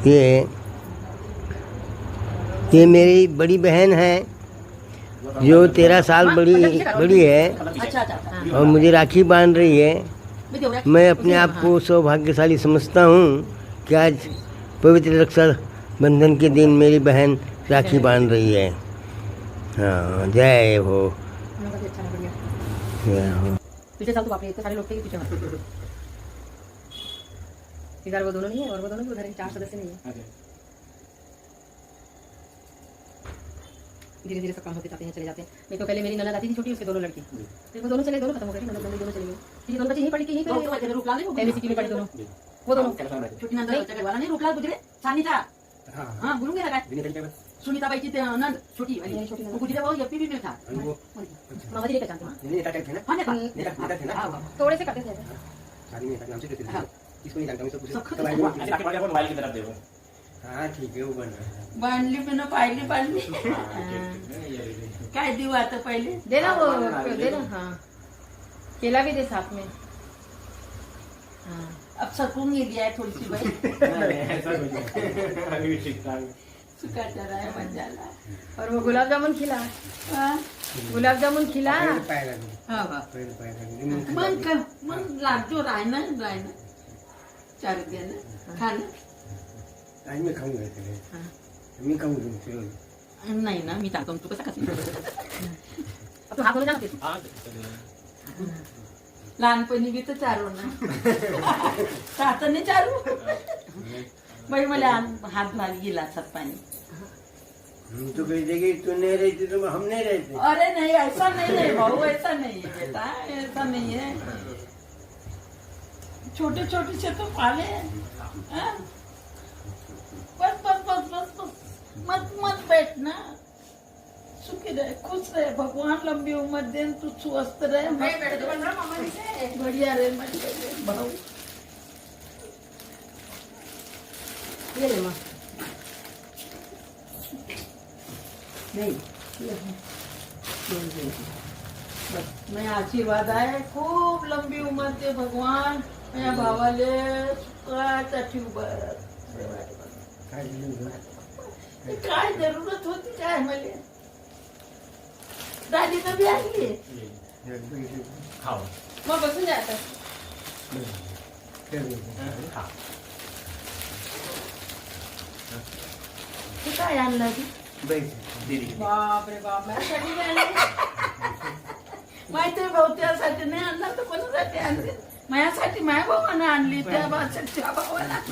ये मेरी बड़ी बहन है जो 13 साल बड़ी है और मुझे राखी बांध रही है। मैं अपने आप को सौभाग्यशाली समझता हूँ कि आज पवित्र रक्षा बंधन के दिन मेरी बहन राखी बांध रही है। हाँ, जय हो। जय हो। पीछे चल तो बाप रे, इतने सारे लोग थे कि पीछे इधर वो दोनों नहीं है और वो दोनों भी उधर 4 सदस्य नहीं है। धीरे धीरे सब काम होते जाते हैं, चले जाते हैं। नहीं तो पहले मेरी ननद आती थी छोटी, उसके दोनों लड़के, फिर वो दोनों चले, दोनों खत्म हो गए, ननद ननद दोनों चले गए। ये दोनों बच्चे यहीं पढ़ी, यहीं पे रूपलाल एमएससी में पढ़े दोनों, वो दोनों छोटी ननद बच्चा वाला नहीं, रूपलाल गुजरे सानिता, हां गुरु मेरा काय सुनीता बाई की ननद छोटी वाली, वो गुजरे वो एपीबी में था। मामा जी का जानते हैं, नेता टाइप थे ना, हां नेता थे ना, थोड़े से करते थे शादी में, नाम से करते थे। इसको नहीं जानता मैं, सब कुछ मोबाइल की तरफ देखो। हाँ ठीक है, वो बन रहा है, बांधली मैंने पाहिली बांधली काय देऊ आता पहिले देना, वो देना। हाँ केला भी दे साथ में। हाँ अब सकून ये दिया है थोड़ी सी भाई, सुखा चला है बन जाला। और वो गुलाब जामुन खिला, गुलाब जामुन खिला। हाँ मन लागतो रायना रायना चार दिन खाना आज मी खाऊन घ्यायचं, मी खाऊन घेऊन नाही ना, मी टाकतो तू कसं कसं हात जा ना, लहानपणी बी तर चारू ना आता नाही चारू बाई, मला हात मारी गेला सात पाणी। तो कही देगी तू नहीं रहती तो हम नहीं रहते। अरे नहीं, ऐसा नहीं है भाऊ, ऐसा नहीं है बेटा, ऐसा नहीं है। छोटे छोटे से तो पाले, बस बस बस बस बस, मत मत बैठना, सुखी रहे, खुश रहे, भगवान लंबी उम्र दे, तू स्वस्थ रहे, बढ़िया रहे भाऊ। ये ले माँ, नहीं बस मैं आशीर्वाद आहे, खूप लंबी उम्र दे भगवान, माझ्या भावाले सुखाचा ठेव बस। काय जरूरत होती काय मला, दादी तर बी आली मग बसून जातात। तू काय आणलं बाप रे बाप, माझ्यासाठी काय आणलं माहिती भाऊ, त्यासाठी नाही आणला तर कोणासाठी आणले, माझ्यासाठी माझ्या भावानं आणली, त्या भावाला